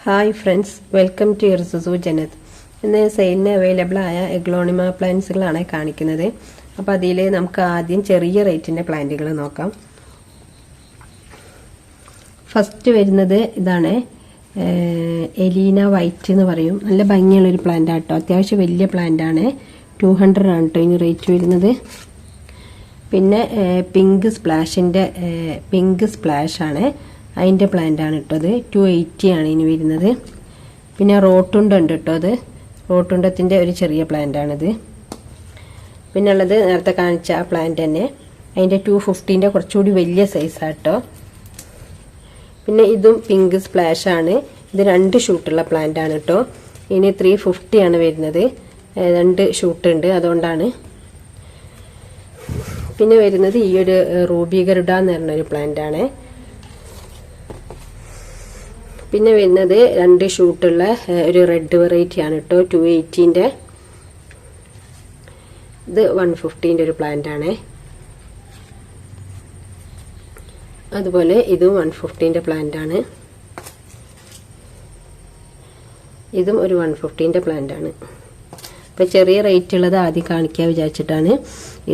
Hi friends, welcome to ഇർസുസു ജനത്. ഇന്ന് സെയിലിന് അവൈലബിൾ ആയ എഗ്ലോണിമ പ്ലാന്റ്സുകളാണ് കാണിക്കുന്നത്. അപ്പോൾ അതിൽ നമുക്ക് ആദ്യം ചെറിയ റേറ്റിൻ്റെ പ്ലാന്റുകൾ നോക്കാം. ഫസ്റ്റ് വരുന്നത് ഇതാണ്, എലീന വൈറ്റ് എന്ന് പറയും. നല്ല ഭംഗിയുള്ളൊരു പ്ലാന്റ് ആട്ടോ, അത്യാവശ്യം വലിയ പ്ലാന്റ് ആണ്. 200 ആണ് കേട്ടോ ഇതിന് റേറ്റ് വരുന്നത്. പിന്നെ പിങ്ക് സ്പ്ലാഷ് ആണ്, അതിൻ്റെ പ്ലാന്റ് ആണ് കേട്ടോ. അത് 280 ആണ് ഇനി വരുന്നത്. പിന്നെ റോട്ടുണ്ട ഉണ്ട് കേട്ടോ, അത് റോട്ടുണ്ടത്തിൻ്റെ ഒരു ചെറിയ പ്ലാന്റ് ആണിത്. പിന്നെ ഉള്ളത് നേരത്തെ കാണിച്ച ആ പ്ലാന്റ് തന്നെ, അതിൻ്റെ 250ൻ്റെ കുറച്ചുകൂടി വലിയ സൈസാണ് കേട്ടോ. പിന്നെ ഇതും പിങ്ക് സ്പ്ലാഷ് ആണ്, ഇത് 2 ഷൂട്ടുള്ള പ്ലാന്റ് ആണ് കേട്ടോ. ഇനി 350 ആണ് വരുന്നത്, 2 ഷൂട്ട് ഉണ്ട്, അതുകൊണ്ടാണ്. പിന്നെ വരുന്നത് ഈ ഒരു റൂബി ഗരുഡ എന്ന് പറഞ്ഞൊരു പ്ലാന്റ് ആണ്. പിന്നെ വരുന്നത് 2 ഷൂട്ടുള്ള ഒരു റെഡ് വെറൈറ്റി ആണ് കേട്ടോ, 280ൻ്റെ. ഇത് 150ൻ്റെ ഒരു പ്ലാന്റ് ആണ്. അതുപോലെ ഇതും 150ൻ്റെ പ്ലാന്റ് ആണ്. ഇതും ഒരു 150ൻ്റെ പ്ലാന്റ് ആണ്. അപ്പോൾ ചെറിയ റേറ്റ് ഉള്ളത് ആദ്യം കാണിക്കാൻ വിചാരിച്ചിട്ടാണ്.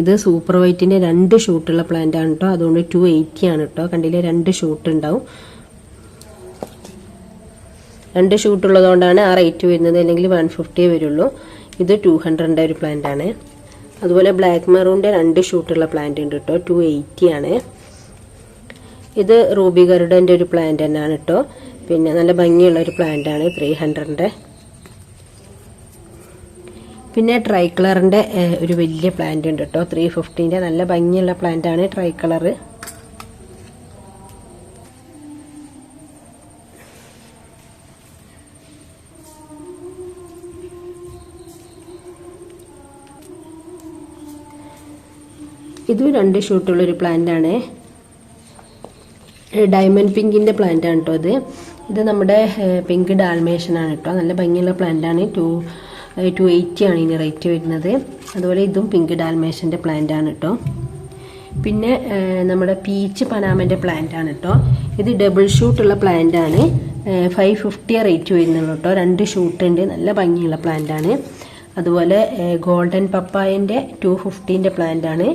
ഇത് സൂപ്പർ വൈറ്റിൻ്റെ 2 ഷൂട്ടുള്ള പ്ലാന്റ് ആണ് കേട്ടോ, അതുകൊണ്ട് 280 ആണ് കേട്ടോ. കണ്ടില്ലേ, 2 ഷൂട്ട് ഉണ്ടാവും. 2 ഷൂട്ടുള്ളതുകൊണ്ടാണ് ആ റേറ്റ് വരുന്നത്, അല്ലെങ്കിൽ 150 വരുള്ളൂ. ഇത് 200ൻ്റെ ഒരു പ്ലാന്റ് ആണ്. അതുപോലെ ബ്ലാക്ക് മെറൂണിൻ്റെ 2 ഷൂട്ടുള്ള പ്ലാന്റ് ഉണ്ട് കേട്ടോ, 280 ആണ്. ഇത് റൂബി ഗരുഡൻ്റെ ഒരു പ്ലാന്റ് തന്നെയാണ് കേട്ടോ. പിന്നെ നല്ല ഭംഗിയുള്ള ഒരു പ്ലാന്റ് ആണ്, 300ൻ്റെ. പിന്നെ ട്രൈ കളറിൻ്റെ ഒരു വലിയ പ്ലാന്റ് ഉണ്ട് കേട്ടോ, 350ൻ്റെ. നല്ല ഭംഗിയുള്ള പ്ലാന്റ് ആണ് ട്രൈ കളറ്. ഇതും 2 ഷൂട്ടുള്ളൊരു പ്ലാന്റ് ആണ്, ഡയമണ്ട് പിങ്കിൻ്റെ പ്ലാന്റ് ആണ് കേട്ടോ. ഇത് നമ്മുടെ പിങ്ക് ഡാൽമേഷൻ ആണ് കേട്ടോ. നല്ല ഭംഗിയുള്ള പ്ലാന്റ് ആണ്, 280 ആണ് ഇതിന് റേറ്റ് വരുന്നത്. അതുപോലെ ഇതും പിങ്ക് ഡാൽമേഷൻ്റെ പ്ലാന്റ് ആണ് കേട്ടോ. പിന്നെ നമ്മുടെ പീച്ച് പനാമൻ്റെ പ്ലാന്റ് ആണ് കേട്ടോ. ഇത് ഡബിൾ ഷൂട്ടുള്ള പ്ലാന്റ് ആണ്, 550 റേറ്റ് വരുന്നുള്ളൂ കേട്ടോ. 2 ഷൂട്ട് ഉണ്ട്, നല്ല ഭംഗിയുള്ള പ്ലാന്റ് ആണ്. അതുപോലെ ഗോൾഡൻ പപ്പായൻ്റെ 250ൻ്റെ പ്ലാന്റ് ആണ്.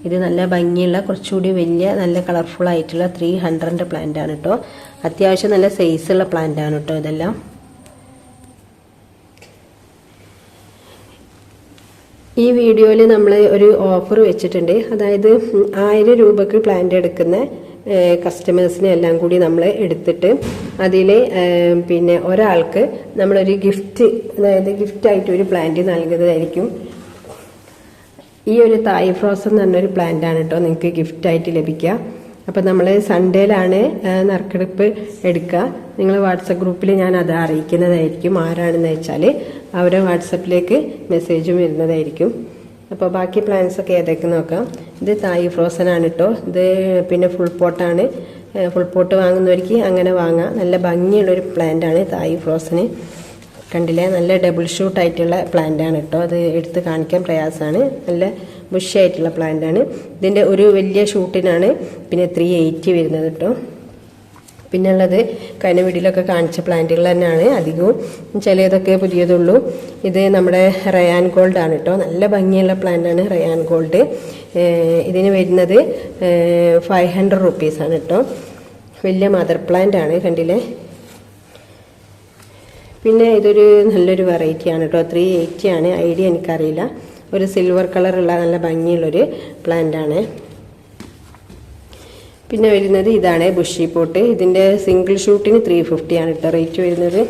ഇത് നല്ല ഭംഗിയുള്ള കുറച്ചുകൂടി വലിയ നല്ല കളർഫുൾ ആയിട്ടുള്ള 300ൻ്റെ പ്ലാന്റ് ആണ് കേട്ടോ. അത്യാവശ്യം നല്ല സൈസുള്ള പ്ലാന്റ് ആണ് കേട്ടോ ഇതെല്ലാം. ഈ വീഡിയോയിൽ നമ്മൾ ഒരു ഓഫർ വെച്ചിട്ടുണ്ട്. അതായത് 1000 രൂപക്ക് പ്ലാന്റ് എടുക്കുന്ന കസ്റ്റമേഴ്സിനെ എല്ലാം കൂടി നമ്മൾ എടുത്തിട്ട് അതിൽ പിന്നെ ഒരാൾക്ക് നമ്മളൊരു ഗിഫ്റ്റ്, അതായത് ഗിഫ്റ്റായിട്ട് ഒരു പ്ലാന്റ് നൽകുന്നതായിരിക്കും. ഈ ഒരു തായ് ഫ്രോസൺ എന്ന് പറഞ്ഞൊരു പ്ലാന്റ് ആണ് കേട്ടോ നിങ്ങൾക്ക് ഗിഫ്റ്റായിട്ട് ലഭിക്കുക. അപ്പം നമ്മൾ സൺഡേയിലാണ് നറുക്കെടുപ്പ് എടുക്കുക. നിങ്ങൾ വാട്സപ്പ് ഗ്രൂപ്പിൽ ഞാൻ അത് അറിയിക്കുന്നതായിരിക്കും. ആരാണെന്ന് വെച്ചാൽ അവരെ വാട്സപ്പിലേക്ക് മെസ്സേജും വരുന്നതായിരിക്കും. അപ്പോൾ ബാക്കി പ്ലാന്റ്സ് ഒക്കെ ഏതൊക്കെ നോക്കാം. ഇത് തായ് ഫ്രോസൺ ആണ് കേട്ടോ. ഇത് പിന്നെ ഫുൾ പോട്ടാണ്. ഫുൾ പോട്ട് വാങ്ങുന്നവർക്ക് അങ്ങനെ വാങ്ങാം. നല്ല ഭംഗിയുള്ളൊരു പ്ലാന്റ് ആണ് തായ് ഫ്രോസന്. കണ്ടില്ലേ, നല്ല ഡബിൾ ഷൂട്ട് ആയിട്ടുള്ള പ്ലാന്റ് ആണ് കേട്ടോ. അത് എടുത്ത് കാണിക്കാൻ പ്രയാസമാണ്. നല്ല ബുഷ് ആയിട്ടുള്ള പ്ലാന്റ് ആണ്. ഇതിൻ്റെ ഒരു വലിയ ഷൂട്ടിനാണ് പിന്നെ 380 വരുന്നത് കേട്ടോ. പിന്നെ ഉള്ളത് കഴിഞ്ഞ വീഡിയോയിലൊക്കെ കാണിച്ച പ്ലാന്റുകൾ തന്നെയാണ് അധികവും, ചിലതൊക്കെ പുതിയതുള്ളൂ. ഇത് നമ്മുടെ റയാൻ ഗോൾഡ് ആണ് കേട്ടോ. നല്ല ഭംഗിയുള്ള പ്ലാന്റ് ആണ് റയാൻ ഗോൾഡ്. ഇതിന് വരുന്നത് 500 റുപ്പീസാണ് കേട്ടോ. വലിയ മദർ പ്ലാന്റ് ആണ്, കണ്ടില്ലേ. പിന്നെ ഇതൊരു നല്ലൊരു വെറൈറ്റി ആണ് കേട്ടോ, 380 ആണ്. ഐഡിയ എനിക്കറിയില്ല. ഒരു സിൽവർ കളറുള്ള നല്ല ഭംഗിയുള്ളൊരു പ്ലാന്റ് ആണ്. പിന്നെ വരുന്നത് ഇതാണ് ബുഷി പോട്ട്. ഇതിൻ്റെ സിംഗിൾ ഷൂട്ടിന് 350 ആണ് കേട്ടോ റേറ്റ് വരുന്നത്.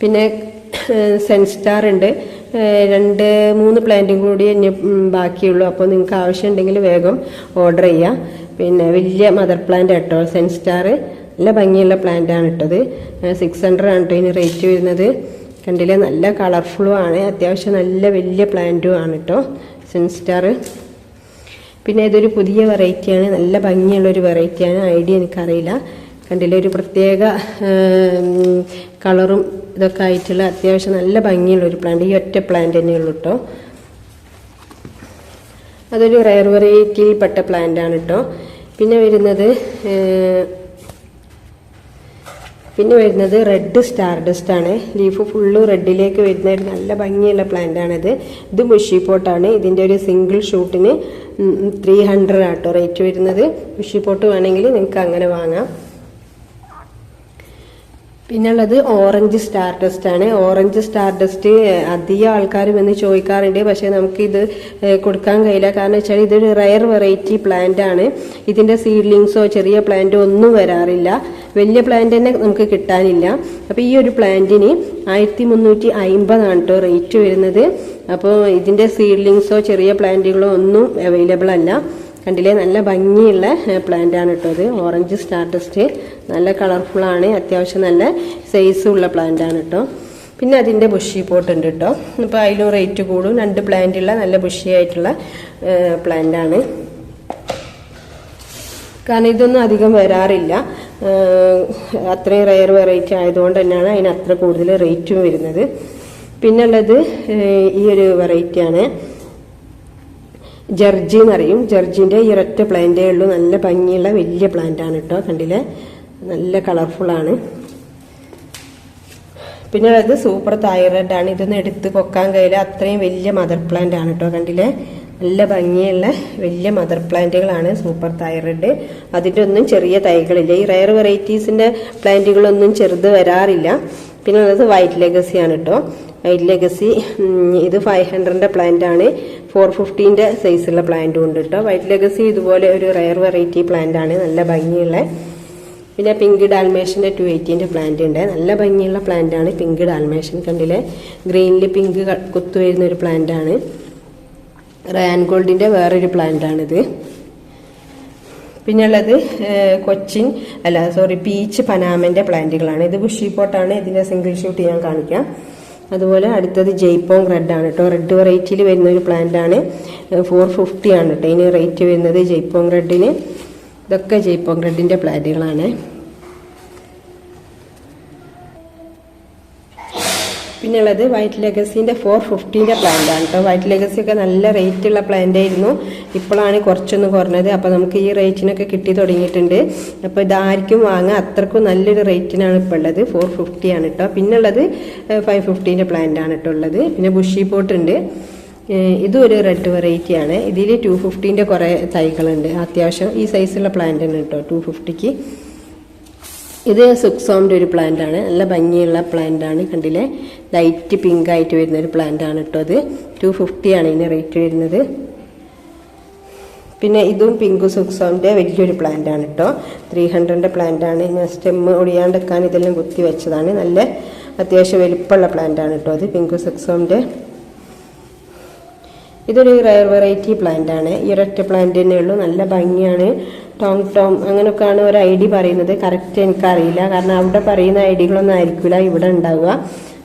പിന്നെ സെൻസ്റ്റാർ ഉണ്ട്, 2-3 പ്ലാന്റും കൂടി ഇനി ബാക്കിയുള്ളൂ. അപ്പോൾ നിങ്ങൾക്ക് ആവശ്യമുണ്ടെങ്കിൽ വേഗം ഓർഡർ ചെയ്യാം. പിന്നെ വലിയ മദർ പ്ലാന്റ് കേട്ടോ സെൻസ്റ്റാർ. നല്ല ഭംഗിയുള്ള പ്ലാന്റ് ആണ് ഇട്ടത്. 600 ആണ് കേട്ടോ ഇതിന് റേറ്റ് വരുന്നത്. കണ്ടില്ലേ, നല്ല കളർഫുള്ളും ആണ്, അത്യാവശ്യം നല്ല വലിയ പ്ലാന്റും ആണ് കേട്ടോ സെൻസ്റ്റാർ. പിന്നെ ഇതൊരു പുതിയ വെറൈറ്റിയാണ്, നല്ല ഭംഗിയുള്ളൊരു വെറൈറ്റിയാണ്. ഐഡിയ എനിക്കറിയില്ല. കണ്ടില്ലേ, ഒരു പ്രത്യേക കളറും ഇതൊക്കെ ആയിട്ടുള്ള അത്യാവശ്യം നല്ല ഭംഗിയുള്ളൊരു പ്ലാന്റ്. ഈ ഒറ്റ പ്ലാന്റ് തന്നെയുള്ളൂ കേട്ടോ. അതൊരു റയർ വെറൈറ്റിയിൽപ്പെട്ട പ്ലാന്റ് ആണ് കേട്ടോ. പിന്നെ വരുന്നത് പിന്നെ വരുന്നത് റെഡ് സ്റ്റാർ ഡസ്റ്റ് ആണ്. ലീഫ് ഫുള്ള് റെഡിലേക്ക് വരുന്ന ഒരു നല്ല ഭംഗിയുള്ള പ്ലാന്റ് ആണിത്. ഇത് ബുഷി പോട്ടാണ്. ഇതിൻ്റെ ഒരു സിംഗിൾ ഷൂട്ടിന് 300 ആട്ടോ റേറ്റ് വരുന്നത്. ബുഷി പോട്ട് വേണമെങ്കിൽ നിങ്ങൾക്ക് അങ്ങനെ വാങ്ങാം. പിന്നുള്ളത് ഓറഞ്ച് സ്റ്റാർ ഡസ്റ്റ് ആണ്. ഓറഞ്ച് സ്റ്റാർ ഡസ്റ്റ് അധികം ആൾക്കാർ വന്ന് ചോദിക്കാറുണ്ട്, പക്ഷെ നമുക്കിത് കൊടുക്കാൻ കഴിയില്ല. കാരണം വെച്ചാൽ ഇതൊരു റയർ വെറൈറ്റി പ്ലാന്റ് ആണ്. ഇതിന്റെ സീഡ്ലിങ്സോ ചെറിയ പ്ലാന്റോ ഒന്നും വരാറില്ല. വലിയ പ്ലാന്റ് തന്നെ നമുക്ക് കിട്ടാനില്ല. അപ്പോൾ ഈ ഒരു പ്ലാന്റിന് 1350 ആണ് കേട്ടോ റേറ്റ് വരുന്നത്. അപ്പോൾ ഇതിന്റെ സീഡ്ലിങ്സോ ചെറിയ പ്ലാന്റുകളോ ഒന്നും അവൈലബിൾ അല്ല. കണ്ടില്ലേ, നല്ല ഭംഗിയുള്ള പ്ലാന്റ് ആണ് കേട്ടോ ഇത്. ഓറഞ്ച് സ്റ്റാർ ഡസ്റ്റ് നല്ല കളർഫുൾ ആണ്, അത്യാവശ്യം നല്ല സൈസുള്ള പ്ലാന്റ് ആണ് കേട്ടോ. പിന്നെ അതിൻ്റെ ബുഷി പോട്ട് ഉണ്ട് കേട്ടോ. ഇപ്പോൾ അതിലും റേറ്റ് കൂടും. 2 പ്ലാന്റ് ഉള്ള നല്ല ബുഷി ആയിട്ടുള്ള പ്ലാന്റ് ആണ്. കാരണം ഇതൊന്നും അധികം വരാറില്ല. അത്രയും റയർ വെറൈറ്റി ആയതുകൊണ്ട് തന്നെയാണ് അതിന് അത്ര കൂടുതൽ റേറ്റും വരുന്നത്. പിന്നുള്ളത് ഈ ഒരു വെറൈറ്റിയാണ്, ജർജി എന്നറിയും. ജർജിൻ്റെ ഈ ഒരൊറ്റ പ്ലാന്റേ ഉള്ളൂ. നല്ല ഭംഗിയുള്ള വലിയ പ്ലാന്റ് ആണ് കേട്ടോ. കണ്ടില്ലേ, നല്ല കളർഫുൾ ആണ്. പിന്നെ അത് സൂപ്പർ തൈറോയ്ഡ് ആണ്. ഇതൊന്നും എടുത്ത് പൊക്കാൻ കഴിയില്ല, അത്രയും വലിയ മദർ പ്ലാന്റ് ആണ് കേട്ടോ. കണ്ടില്ലേ, നല്ല ഭംഗിയുള്ള വലിയ മദർ പ്ലാന്റുകളാണ് സൂപ്പർ തൈറോയ്ഡ്. അതിൻ്റെ ഒന്നും ചെറിയ തൈകളില്ല. ഈ റയർ വെറൈറ്റീസിൻ്റെ പ്ലാന്റുകളൊന്നും ചെറുത് വരാറില്ല. പിന്നെ ഉള്ളത് വൈറ്റ് ലെഗസി ആണ് കേട്ടോ. വൈറ്റ് ലെഗസി ഇത് 500ന്റെ പ്ലാന്റ് ആണ്. 450ന്റെ സൈസുള്ള പ്ലാന്റും ഉണ്ട് കേട്ടോ. വൈറ്റ് ലെഗസി ഇതുപോലെ ഒരു റയർ വെറൈറ്റി പ്ലാന്റ് ആണ്, നല്ല ഭംഗിയുള്ള. പിന്നെ പിങ്ക് ഡാൽമേഷന്റെ 280ന്റെ പ്ലാന്റ് ഉണ്ട്. നല്ല ഭംഗിയുള്ള പ്ലാന്റ് ആണ് പിങ്ക് ഡാൽമേഷൻ. കണ്ടില്ലേ, ഗ്രീനിൽ പിങ്ക് കുത്തു വരുന്ന ഒരു പ്ലാന്റ് ആണ്. റയാൻ ഗോൾഡിന്റെ വേറൊരു പ്ലാന്റ് ആണിത്. പിന്നുള്ളത് പീച്ച് പനാമന്റെ പ്ലാന്റുകളാണ്. ഇത് ബുഷി പോട്ടാണ്. ഇതിന്റെ സിംഗിൾ ഷൂട്ട് ഞാൻ കാണിക്കാം. അതുപോലെ അടുത്തത് ജയ്പോങ് റെഡ് ആണ് കേട്ടോ. റെഡ് വെറൈറ്റിയിൽ വരുന്ന ഒരു പ്ലാന്റ് ആണ്. 450 ആണ് കേട്ടോ ഇതിന് റേറ്റ് വരുന്നത് ജയ്പോങ് റെഡിന്. ഇതൊക്കെ ജയ്പോങ് റെഡിന്റെ പ്ലാന്റുകളാണ്. പിന്നുള്ളത് വൈറ്റ് ലെഗസിന്റെ 450ന്റെ പ്ലാന്റ് ആണ് കേട്ടോ. വൈറ്റ് ലെഗസി ഒക്കെ നല്ല റേറ്റ് ഉള്ള പ്ലാന്റ് ആയിരുന്നു. ഇപ്പോഴാണ് കുറച്ചൊന്ന് കുറഞ്ഞത്. അപ്പോൾ നമുക്ക് ഈ റേറ്റിനൊക്കെ കിട്ടി തുടങ്ങിയിട്ടുണ്ട്. അപ്പോൾ ഇതായിരിക്കും വാങ്ങാം, അത്രക്കും നല്ലൊരു റേറ്റിനാണ് ഇപ്പോൾ ഉള്ളത്. 450 ആണ് കേട്ടോ. പിന്നുള്ളത് 550ന്റെ പ്ലാന്റ് ആണ് കേട്ടോ ഉള്ളത്. പിന്നെ ബുഷി പോട്ട് ഉണ്ട്. ഇതും ഒരു റെഡ് വെറൈറ്റി ആണ്. ഇതിൽ 250ന്റെ കുറേ തൈകളുണ്ട്. അത്യാവശ്യം ഈ സൈസുള്ള പ്ലാന്റ് ആണ് കേട്ടോ 250ക്ക്. ഇത് സുക്സോമിൻ്റെ ഒരു പ്ലാന്റ് ആണ്. നല്ല ഭംഗിയുള്ള പ്ലാന്റ് ആണ്. കണ്ടില്ലേ, ലൈറ്റ് പിങ്ക് ആയിട്ട് വരുന്ന ഒരു പ്ലാന്റ് ആണ് കേട്ടോ. അത് 250 ആണ് ഇതിന് റേറ്റ് വരുന്നത്. പിന്നെ ഇതും പിങ്ക് സുക്സോമിൻ്റെ വലിയൊരു പ്ലാന്റ് ആണ് കേട്ടോ. 300ന്റെ പ്ലാന്റ് ആണ്. ഞാൻ സ്റ്റെമ്മ് ഒടിയാണ്ടെക്കാൻ ഇതെല്ലാം കുത്തി വെച്ചതാണ്. നല്ല അത്യാവശ്യം വലിപ്പമുള്ള പ്ലാന്റ് ആണ് കേട്ടോ അത് പിങ്ക് സുക്സോമിൻ്റെ. ഇതൊരു റയർ വെറൈറ്റി പ്ലാന്റ് ആണ്. ഈ ഒരൊറ്റ പ്ലാന്റ് തന്നെ ഉള്ളൂ. നല്ല ഭംഗിയാണ്. ടോം അങ്ങനെയൊക്കെയാണ് ഒരു ഐഡി പറയുന്നത്. കറക്റ്റ് എനിക്കറിയില്ല, കാരണം അവിടെ പറയുന്ന ഐഡികളൊന്നും ആയിരിക്കില്ല ഇവിടെ ഉണ്ടാവുക.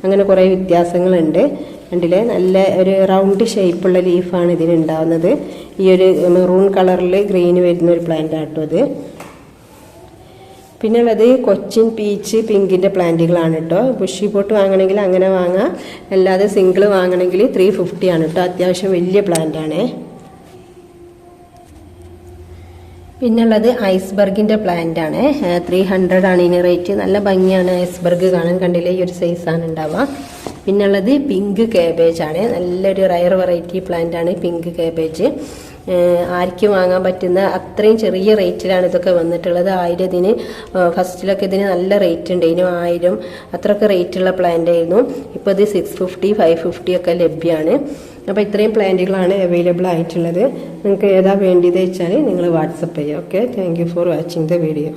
അങ്ങനെ കുറേ വ്യത്യാസങ്ങളുണ്ട്. കണ്ടില്ലേ, നല്ല ഒരു റൗണ്ട് ഷേപ്പുള്ള ലീഫാണ് ഇതിനുണ്ടാവുന്നത്. ഈ ഒരു മെറൂൺ കളറിൽ ഗ്രീന് വരുന്ന ഒരു പ്ലാന്റ് ആട്ടോ ഇത്. പിന്നെ ഉള്ളത് കൊച്ചിൻ പീച്ച് പിങ്കിൻ്റെ പ്ലാന്റുകളാണ് കേട്ടോ. ബുഷി പോട്ട് വാങ്ങണമെങ്കിൽ അങ്ങനെ വാങ്ങാം, അല്ലാതെ സിംഗിൾ വാങ്ങണമെങ്കിൽ 350 ആണ് കേട്ടോ. അത്യാവശ്യം വലിയ പ്ലാന്റ് ആണ്. പിന്നുള്ളത് ഐസ്ബർഗിൻ്റെ പ്ലാന്റ് ആണ്. 300 ആണ് ഇതിന് റേറ്റ്. നല്ല ഭംഗിയാണ് ഐസ്ബർഗ് കാണാൻ. കണ്ടില്ലേ, ഈ ഒരു സൈസാണ് ഉണ്ടാവുക. പിന്നുള്ളത് പിങ്ക് കാബേജ് ആണ്. നല്ലൊരു റയർ വെറൈറ്റി പ്ലാന്റ് ആണ് പിങ്ക് കാബേജ്. ആർക്കും വാങ്ങാൻ പറ്റുന്ന അത്രയും ചെറിയ റേറ്റിലാണ് ഇതൊക്കെ വന്നിട്ടുള്ളത്. 1000 ഇതിന് ഫസ്റ്റിലൊക്കെ ഇതിന് നല്ല റേറ്റ് ഉണ്ട്. ഇതിന് 1000 അത്രയൊക്കെ റേറ്റുള്ള പ്ലാന്റ് ആയിരുന്നു. ഇപ്പോൾ ഇത് 650 550 ഒക്കെ ലഭ്യമാണ്. അപ്പോൾ ഇത്രയും പ്ലാന്റുകളാണ് അവൈലബിൾ ആയിട്ടുള്ളത്. നിങ്ങൾക്ക് ഏതാ വേണ്ടത് വെച്ചാൽ നിങ്ങൾ വാട്സപ്പ് ചെയ്യുക. Okay, thank you for watching the video.